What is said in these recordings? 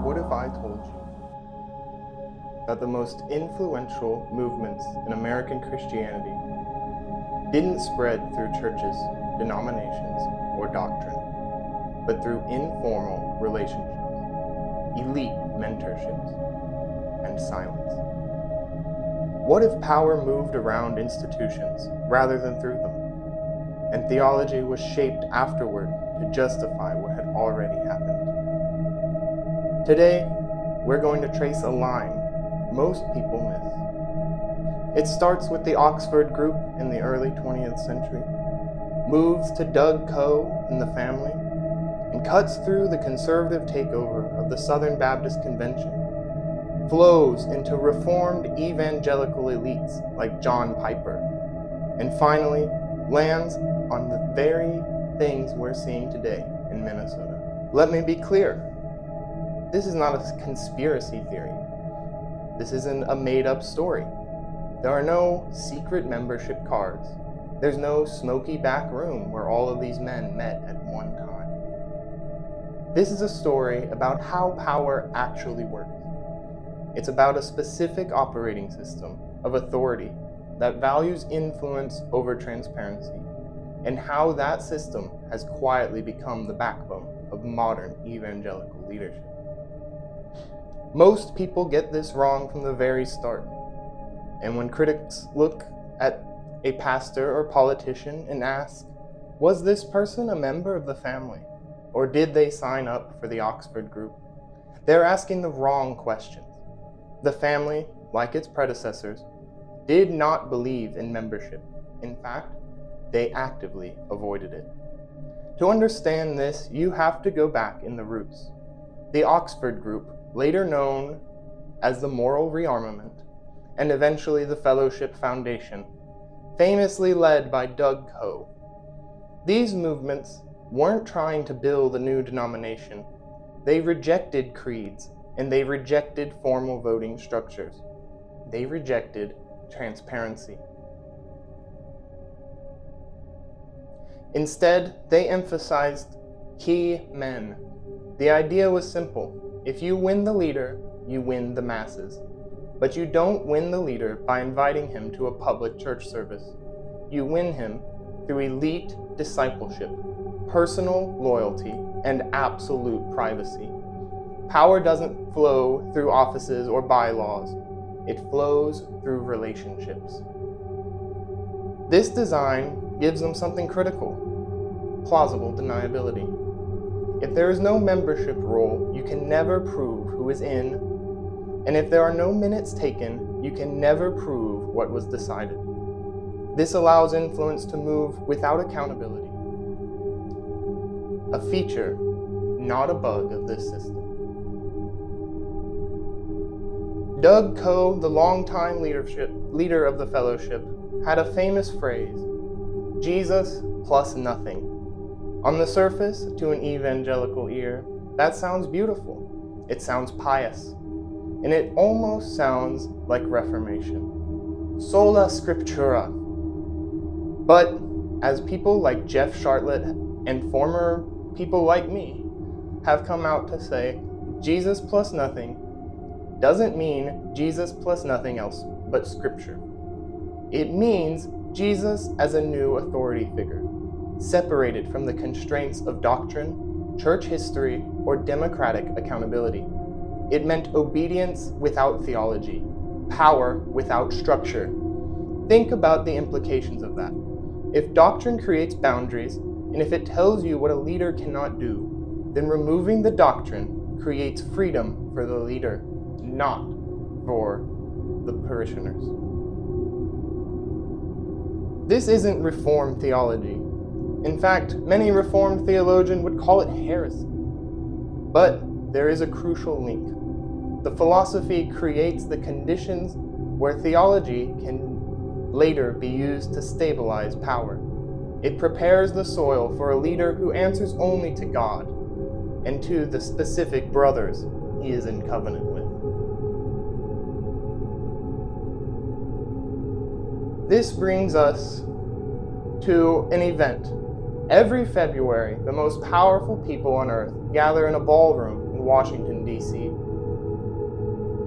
What if I told you that the most influential movements in American Christianity didn't spread through churches, denominations, or doctrine, but through informal relationships, elite mentorships, and silence? What if power moved around institutions rather than through them, and theology was shaped afterward to justify what had already happened? Today, we're going to trace a line most people miss. It starts with the Oxford Group in the early 20th century, moves to Doug Coe and the family, and cuts through the conservative takeover of the Southern Baptist Convention, flows into reformed evangelical elites like John Piper, and finally lands on the very things we're seeing today in Minnesota. Let me be clear. This is not a conspiracy theory. This isn't a made-up story. There are no secret membership cards. There's no smoky back room where all of these men met at one time. This is a story about how power actually works. It's about a specific operating system of authority that values influence over transparency, and how that system has quietly become the backbone of modern evangelical leadership. Most people get this wrong from the very start, and when critics look at a pastor or politician and ask, was this person a member of the family, or did they sign up for the Oxford Group? They're asking the wrong questions. The family, like its predecessors, did not believe in membership. In fact, they actively avoided it. To understand this, you have to go back in the roots. The Oxford Group, later known as the Moral Rearmament, and eventually the Fellowship Foundation, famously led by Doug Coe. These movements weren't trying to build a new denomination. They rejected creeds, and they rejected formal voting structures. They rejected transparency. Instead, they emphasized key men. The idea was simple. If you win the leader, you win the masses. But you don't win the leader by inviting him to a public church service. You win him through elite discipleship, personal loyalty, and absolute privacy. Power doesn't flow through offices or bylaws. It flows through relationships. This design gives them something critical: plausible deniability. If there is no membership roll, you can never prove who is in, and if there are no minutes taken, you can never prove what was decided. This allows influence to move without accountability. A feature, not a bug, of this system. Doug Coe, the longtime leader of the fellowship, had a famous phrase, Jesus plus nothing. On the surface, to an evangelical ear, that sounds beautiful. It sounds pious. And it almost sounds like Reformation. Sola Scriptura. But as people like Jeff Shartlet and former people like me have come out to say, Jesus plus nothing doesn't mean Jesus plus nothing else but Scripture. It means Jesus as a new authority figure, separated from the constraints of doctrine, church history, or democratic accountability. It meant obedience without theology, power without structure. Think about the implications of that. If doctrine creates boundaries, And if it tells you what a leader cannot do, then removing the doctrine creates freedom for the leader, not for the parishioners. This isn't Reformed theology. In fact, many Reformed theologians would call it heresy. But there is a crucial link. The philosophy creates the conditions where theology can later be used to stabilize power. It prepares the soil for a leader who answers only to God and to the specific brothers he is in covenant with. This brings us to an event. Every February, the most powerful people on earth gather in a ballroom in Washington, D.C.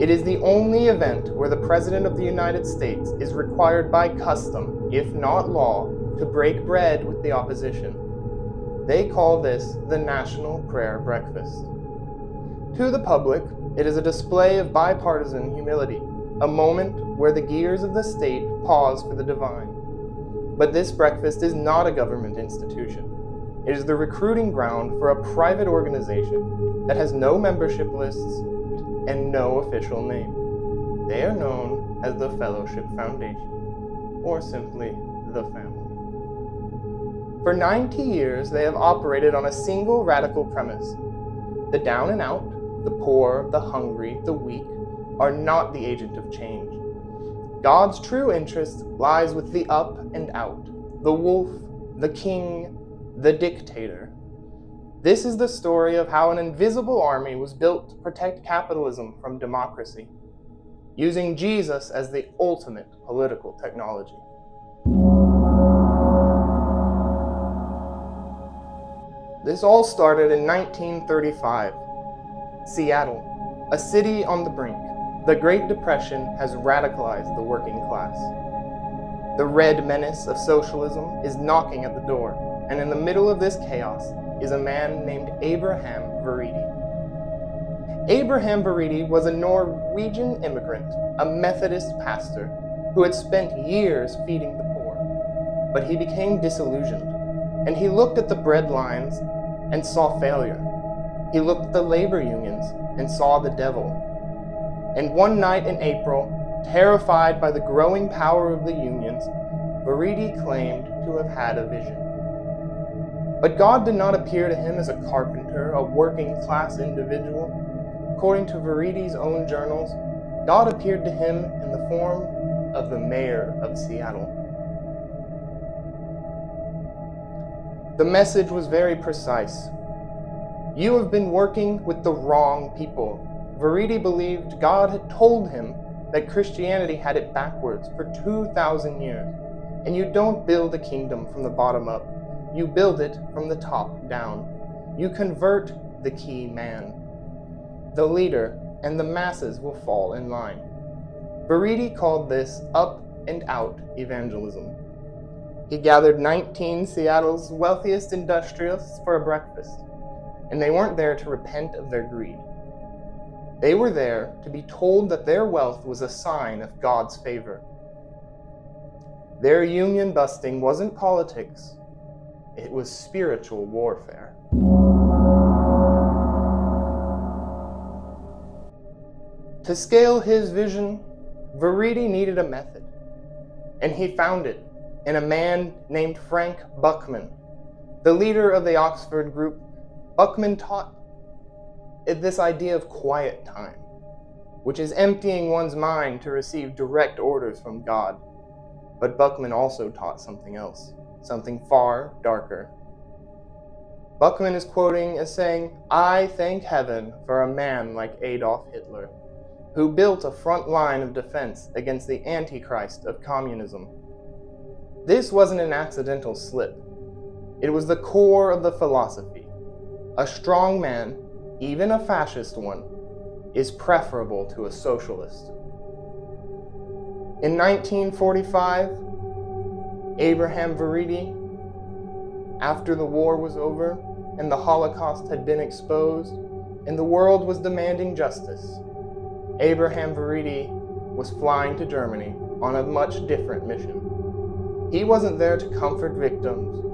It is the only event where the President of the United States is required by custom, if not law, to break bread with the opposition. They call this the National Prayer Breakfast. To the public, it is a display of bipartisan humility, a moment where the gears of the state pause for the divine. But this breakfast is not a government institution. It is the recruiting ground for a private organization that has no membership lists and no official name. They are known as the Fellowship Foundation, or simply the family. For 90 years, they have operated on a single radical premise. The down and out, the poor, the hungry, the weak, are not the agent of change. God's true interest lies with the up and out, the wolf, the king, the dictator. This is the story of how an invisible army was built to protect capitalism from democracy, using Jesus as the ultimate political technology. This all started in 1935. Seattle, a city on the brink. The Great Depression has radicalized the working class. The red menace of socialism is knocking at the door, and in the middle of this chaos is a man named Abraham Vereide. Abraham Vereide was a Norwegian immigrant, a Methodist pastor, who had spent years feeding the poor. But he became disillusioned, and he looked at the bread lines and saw failure. He looked at the labor unions and saw the devil. And one night in April, terrified by the growing power of the unions, Vereide claimed to have had a vision. But God did not appear to him as a carpenter, a working-class individual. According to Vereide's own journals, God appeared to him in the form of the mayor of Seattle. The message was very precise. You have been working with the wrong people. Vereide believed God had told him that Christianity had it backwards for 2,000 years, and you don't build a kingdom from the bottom up. You build it from the top down. You convert the key man, the leader, and the masses will fall in line. Vereide called this up and out evangelism. He gathered 19 Seattle's wealthiest industrialists for a breakfast, and they weren't there to repent of their greed. They were there to be told that their wealth was a sign of God's favor. Their union busting wasn't politics, it was spiritual warfare. To scale his vision, Vereide needed a method, and he found it in a man named Frank Buchman. The leader of the Oxford group, Buchman taught this idea of quiet time, which is emptying one's mind to receive direct orders from God. But Buchman also taught something else, something far darker. Buchman is quoting as saying, "I thank heaven for a man like Adolf Hitler, who built a front line of defense against the Antichrist of communism." This wasn't an accidental slip. It was the core of the philosophy. A strong man, even a fascist one, is preferable to a socialist. In 1945, Abraham Vereide, after the war was over and the Holocaust had been exposed and the world was demanding justice, Abraham Vereide was flying to Germany on a much different mission. He wasn't there to comfort victims.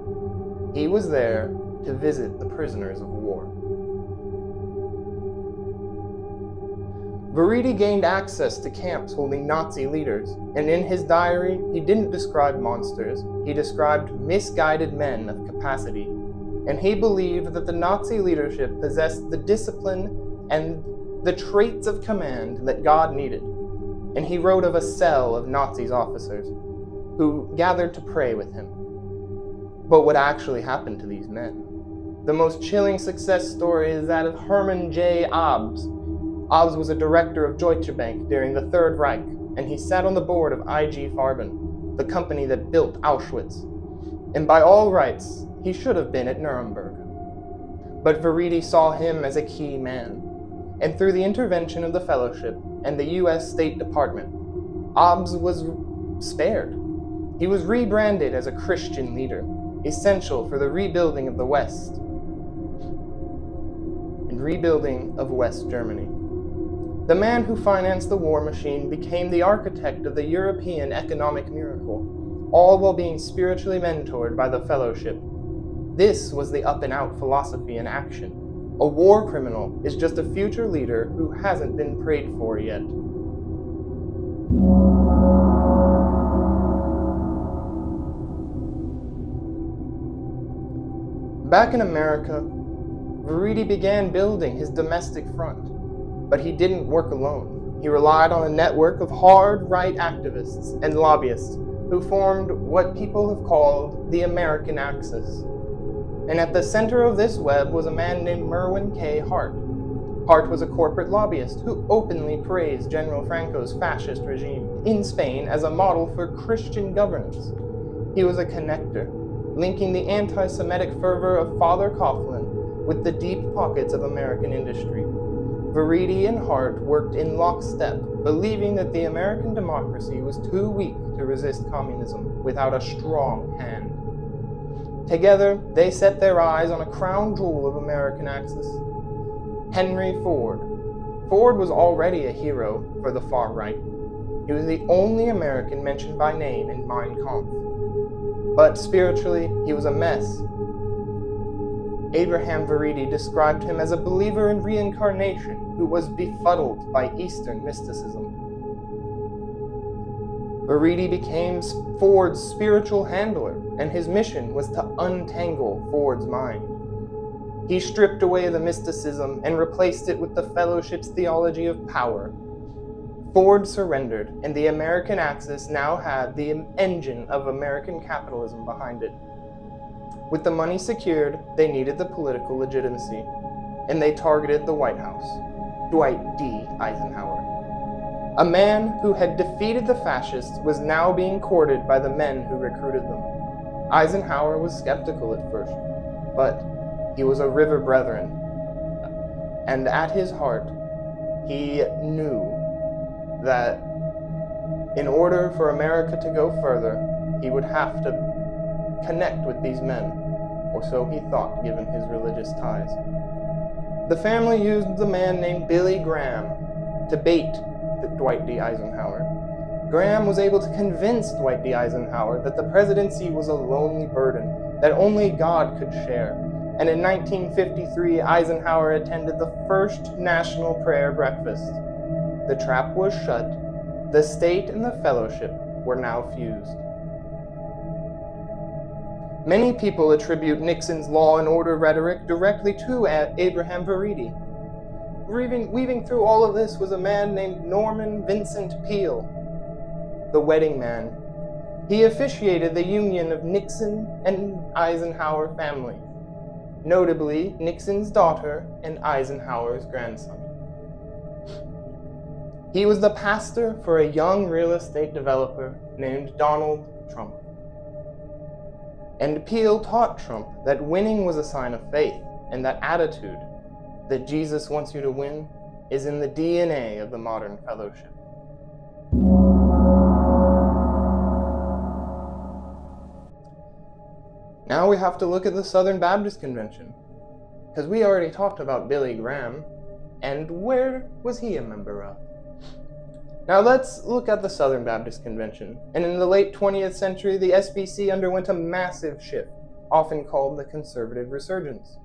He was there to visit the prisoners of war. Veridi gained access to camps holding Nazi leaders, and in his diary, he didn't describe monsters, he described misguided men of capacity, and he believed that the Nazi leadership possessed the discipline and the traits of command that God needed, and he wrote of a cell of Nazi officers who gathered to pray with him. But what actually happened to these men? The most chilling success story is that of Hermann J. Abs. Abs was a director of Deutsche Bank during the Third Reich, and he sat on the board of IG Farben, the company that built Auschwitz. And by all rights, he should have been at Nuremberg. But Veridi saw him as a key man, and through the intervention of the Fellowship and the US State Department, Abs was spared. He was rebranded as a Christian leader, essential for the rebuilding of the West and rebuilding of West Germany. The man who financed the war machine became the architect of the European economic miracle, all while being spiritually mentored by the Fellowship. This was the up-and-out philosophy in action. A war criminal is just a future leader who hasn't been prayed for yet. Back in America, Veridi began building his domestic front. But he didn't work alone. He relied on a network of hard right activists and lobbyists who formed what people have called the American Axis. And at the center of this web was a man named Merwin K. Hart. Hart was a corporate lobbyist who openly praised General Franco's fascist regime in Spain as a model for Christian governance. He was a connector, linking the anti-Semitic fervor of Father Coughlin with the deep pockets of American industry. Veridi and Hart worked in lockstep, believing that the American democracy was too weak to resist communism without a strong hand. Together, they set their eyes on a crown jewel of American Axis, Henry Ford. Ford was already a hero for the far right. He was the only American mentioned by name in Mein Kampf. But spiritually, he was a mess. Abraham Veridi described him as a believer in reincarnation who was befuddled by Eastern mysticism. Veridi became Ford's spiritual handler, and his mission was to untangle Ford's mind. He stripped away the mysticism and replaced it with the Fellowship's theology of power. Ford surrendered, and the American Axis now had the engine of American capitalism behind it. With the money secured, they needed the political legitimacy, and they targeted the White House, Dwight D. Eisenhower. A man who had defeated the fascists was now being courted by the men who recruited them. Eisenhower was skeptical at first, but he was a river brethren, and at his heart, he knew that in order for America to go further, he would have to connect with these men, or so he thought given his religious ties. The family used a man named Billy Graham to bait Dwight D. Eisenhower. Graham was able to convince Dwight D. Eisenhower that the presidency was a lonely burden that only God could share, and in 1953 Eisenhower attended the first national prayer breakfast. The trap was shut. The state and the Fellowship were now fused. Many people attribute Nixon's law and order rhetoric directly to Abraham Veridi. Weaving through all of this was a man named Norman Vincent Peale, the wedding man. He officiated the union of Nixon and Eisenhower family, notably Nixon's daughter and Eisenhower's grandson. He was the pastor for a young real estate developer named Donald Trump. And Peale taught Trump that winning was a sign of faith, and that attitude, that Jesus wants you to win, is in the DNA of the modern Fellowship. Now we have to look at the Southern Baptist Convention, because we already talked about Billy Graham, and where was he a member of? Now let's look at the Southern Baptist Convention, and in the late 20th century, the SBC underwent a massive shift. often called the conservative resurgence.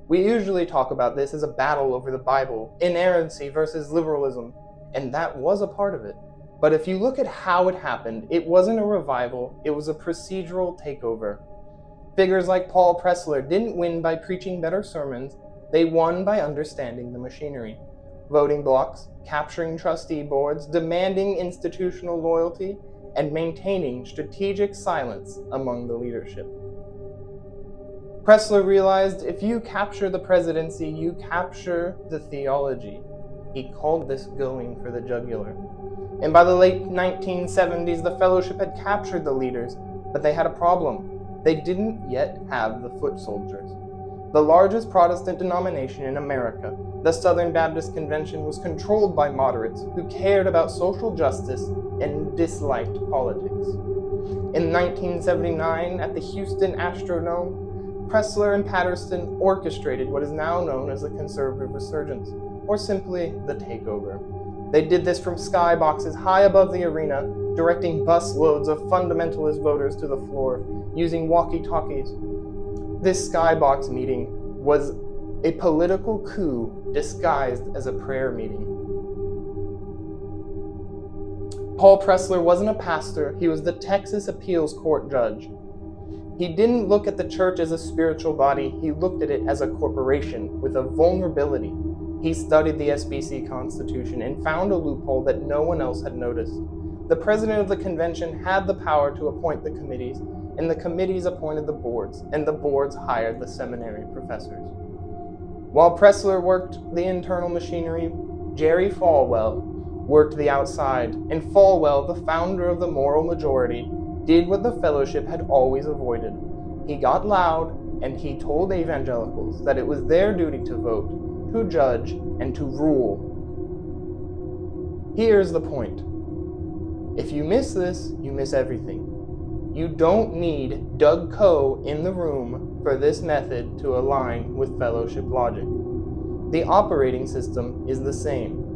We usually talk about this as a battle over the Bible, inerrancy versus liberalism, and that was a part of it. But if you look at how it happened, it wasn't a revival, it was a procedural takeover. Figures like Paul Pressler didn't win by preaching better sermons, they won by understanding the machinery. Voting blocks, capturing trustee boards, demanding institutional loyalty, and maintaining strategic silence among the leadership. Pressler realized if you capture the presidency, you capture the theology. He called this going for the jugular. And by the late 1970s, the fellowship had captured the leaders, but they had a problem. They didn't yet have the foot soldiers. The largest Protestant denomination in America, the Southern Baptist Convention, was controlled by moderates who cared about social justice and disliked politics. In 1979, at the Houston Astrodome, Pressler and Patterson orchestrated what is now known as the conservative resurgence, or simply the takeover. They did this from skyboxes high above the arena, directing busloads of fundamentalist voters to the floor, using walkie-talkies. This skybox meeting was a political coup disguised as a prayer meeting. Paul Pressler wasn't a pastor, he was the Texas Appeals Court judge. He didn't look at the church as a spiritual body, he looked at it as a corporation with a vulnerability. He studied the SBC Constitution and found a loophole that no one else had noticed. The president of the convention had the power to appoint the committees, and the committees appointed the boards, and the boards hired the seminary professors. While Pressler worked the internal machinery, Jerry Falwell worked the outside, and Falwell, the founder of the moral majority, did what the fellowship had always avoided. He got loud, and he told evangelicals that it was their duty to vote, to judge, and to rule. Here's the point. If you miss this, you miss everything. You don't need Doug Coe in the room for this method to align with fellowship logic. The operating system is the same.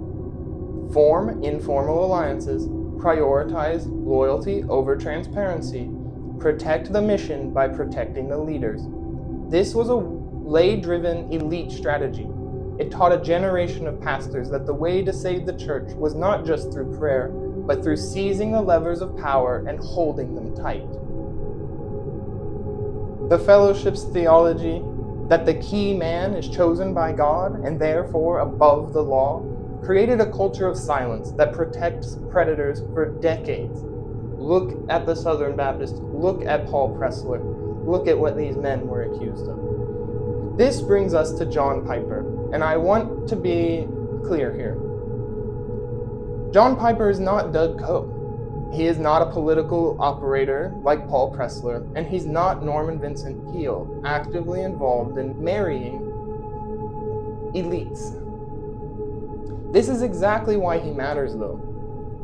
Form informal alliances, prioritize loyalty over transparency, protect the mission by protecting the leaders. This was a lay-driven elite strategy. It taught a generation of pastors that the way to save the church was not just through prayer, but through seizing the levers of power and holding them tight. The fellowship's theology that the key man is chosen by God and therefore above the law created a culture of silence that protects predators for decades. Look at the Southern Baptists, look at Paul Pressler, look at what these men were accused of. This brings us to John Piper, and I want to be clear here. John Piper is not Doug Coe. He is not a political operator like Paul Pressler, and he's not Norman Vincent Peale, actively involved in marrying elites. This is exactly why he matters, though.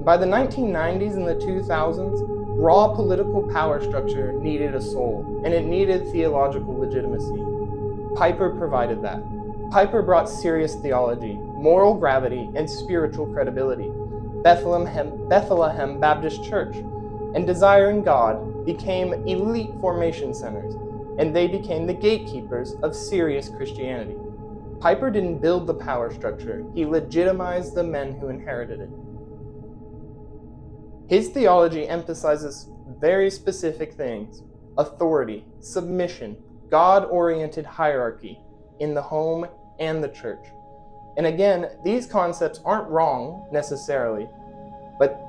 By the 1990s and the 2000s, raw political power structure needed a soul, and it needed theological legitimacy. Piper provided that. Piper brought serious theology, moral gravity, and spiritual credibility. Bethlehem Baptist Church and Desiring God became elite formation centers, and they became the gatekeepers of serious Christianity. Piper didn't build the power structure, he legitimized the men who inherited it. His theology emphasizes very specific things: authority, submission, God-oriented hierarchy in the home and the church. And again, these concepts aren't wrong necessarily, but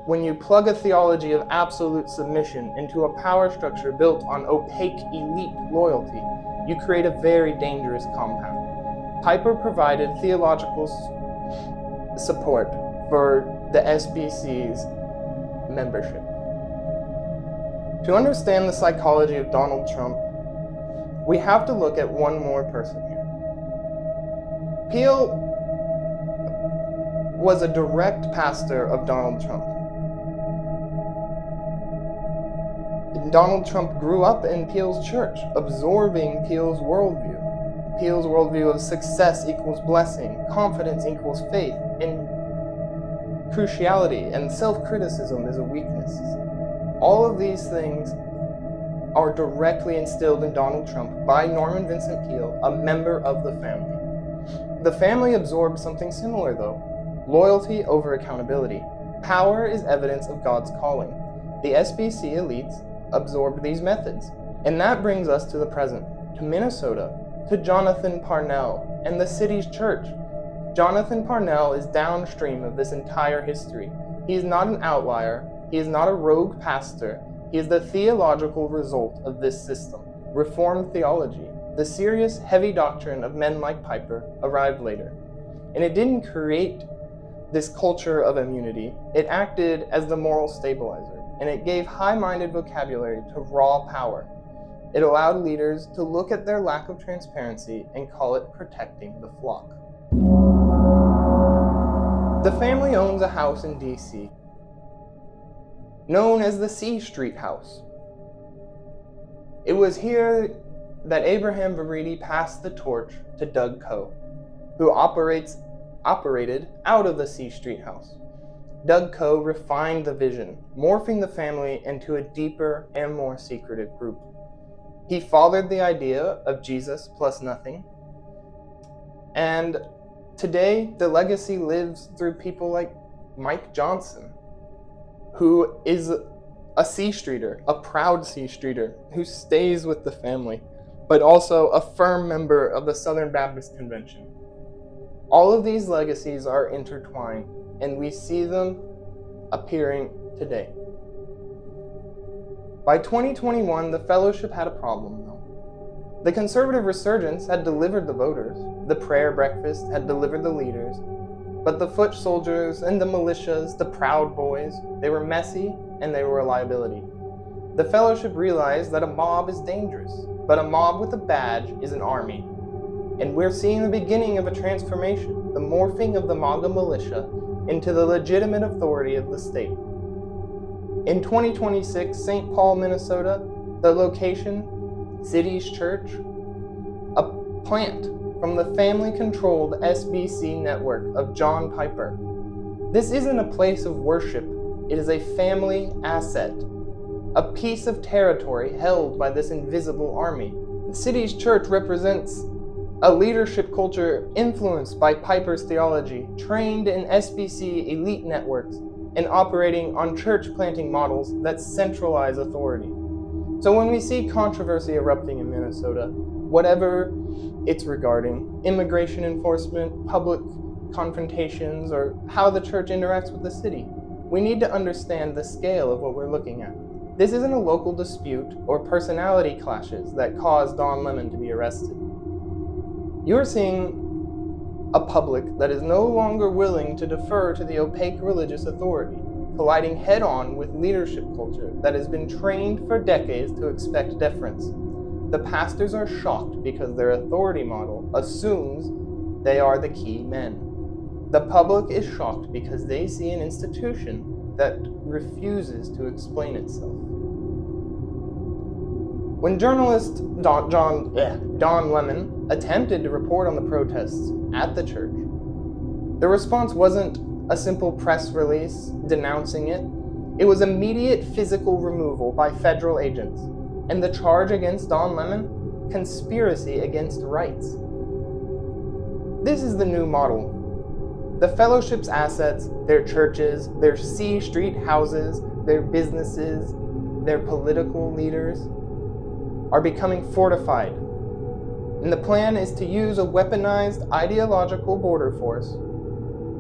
when you plug a theology of absolute submission into a power structure built on opaque elite loyalty, you create a very dangerous compound. Piper provided theological support for the SBC's membership. To understand the psychology of Donald Trump, we have to look at one more person here. Peale was a direct pastor of Donald Trump. Donald Trump grew up in Peale's church, absorbing Peale's worldview. Peale's worldview of success equals blessing, confidence equals faith, and cruciality and self-criticism is a weakness. All of these things are directly instilled in Donald Trump by Norman Vincent Peale, a member of the family. The family absorbed something similar, though: loyalty over accountability. Power is evidence of God's calling. The SBC elites absorbed these methods. And that brings us to the present, to Minnesota, to Jonathan Parnell and the city's church. Jonathan Parnell is downstream of this entire history. He is not an outlier. He is not a rogue pastor. He is the theological result of this system. Reformed theology, the serious, heavy doctrine of men like Piper, arrived later. And it didn't create this culture of immunity. It acted as the moral stabilizer, and it gave high-minded vocabulary to raw power. It allowed leaders to look at their lack of transparency and call it protecting the flock. The family owns a house in D.C., known as the C Street House. It was here that Abraham Veridi passed the torch to Doug Coe, who operated out of the C Street House. Doug Coe refined the vision, morphing the family into a deeper and more secretive group. He fathered the idea of Jesus plus nothing, and today the legacy lives through people like Mike Johnson, who is a C Streeter, a proud C Streeter, who stays with the family, but also a firm member of the Southern Baptist Convention. All of these legacies are intertwined, and we see them appearing today. By 2021, the fellowship had a problem, though. The conservative resurgence had delivered the voters, the prayer breakfast had delivered the leaders, but the foot soldiers and the militias, the Proud Boys, they were messy and they were a liability. The fellowship realized that a mob is dangerous, but a mob with a badge is an army. And we're seeing the beginning of a transformation, the morphing of the MAGA militia into the legitimate authority of the state. In 2026, St. Paul, Minnesota, the location, City's Church, a plant from the family-controlled SBC network of John Piper. This isn't a place of worship, it is a family asset, a piece of territory held by this invisible army. The City's Church represents a leadership culture influenced by Piper's theology, trained in SBC elite networks, and operating on church planting models that centralize authority. So when we see controversy erupting in Minnesota, whatever it's regarding, immigration enforcement, public confrontations, or how the church interacts with the city, we need to understand the scale of what we're looking at. This isn't a local dispute or personality clashes that caused Don Lemon to be arrested. You're seeing a public that is no longer willing to defer to the opaque religious authority, colliding head-on with leadership culture that has been trained for decades to expect deference. The pastors are shocked because their authority model assumes they are the key men. The public is shocked because they see an institution that refuses to explain itself. When journalist Don Lemon attempted to report on the protests at the church, the response wasn't a simple press release denouncing it. It was immediate physical removal by federal agents, and the charge against Don Lemon: conspiracy against rights. This is the new model. The fellowship's assets, their churches, their C Street houses, their businesses, their political leaders, are becoming fortified. And the plan is to use a weaponized ideological border force,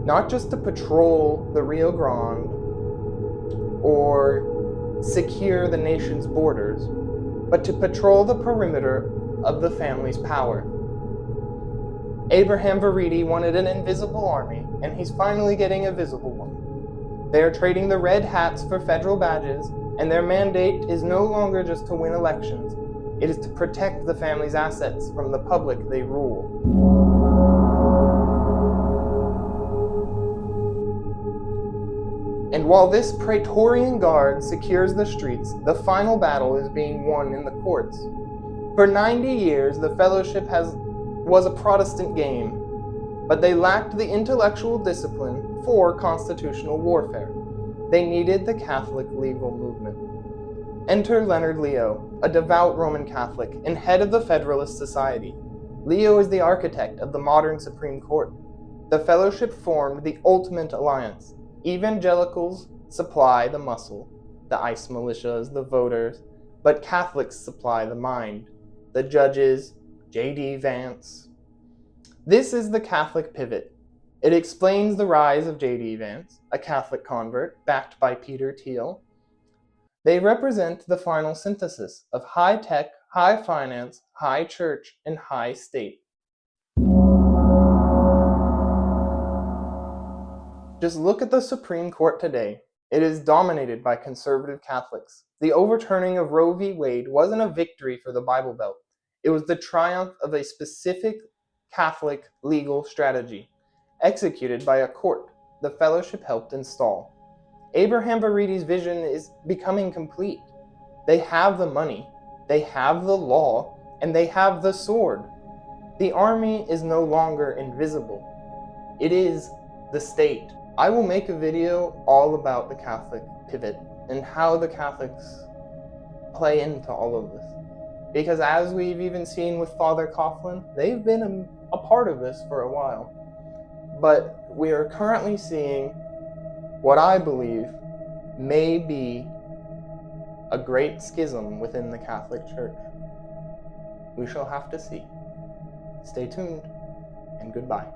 not just to patrol the Rio Grande or secure the nation's borders, but to patrol the perimeter of the family's power. Abraham Veridi wanted an invisible army, and he's finally getting a visible one. They are trading the red hats for federal badges, and their mandate is no longer just to win elections. It is to protect the family's assets from the public they rule. And while this Praetorian Guard secures the streets, the final battle is being won in the courts. For 90 years, the fellowship was a Protestant game, but they lacked the intellectual discipline for constitutional warfare. They needed the Catholic legal movement. Enter Leonard Leo, a devout Roman Catholic and head of the Federalist Society. Leo is the architect of the modern Supreme Court. The fellowship formed the ultimate alliance. Evangelicals supply the muscle, the ICE militias, the voters, but Catholics supply the mind, the judges, J.D. Vance. This is the Catholic pivot. It explains the rise of J.D. Vance, a Catholic convert backed by Peter Thiel. They represent the final synthesis of high tech, high finance, high church, and high state. Just look at the Supreme Court today. It is dominated by conservative Catholics. The overturning of Roe v. Wade wasn't a victory for the Bible Belt. It was the triumph of a specific Catholic legal strategy, executed by a court the fellowship helped install. Abraham Veridi's vision is becoming complete. They have the money, they have the law, and they have the sword. The army is no longer invisible. It is the state. I will make a video all about the Catholic pivot and how the Catholics play into all of this. Because as we've even seen with Father Coughlin, they've been a part of this for a while. But we are currently seeing what I believe may be a great schism within the Catholic Church. We shall have to see. Stay tuned, and goodbye.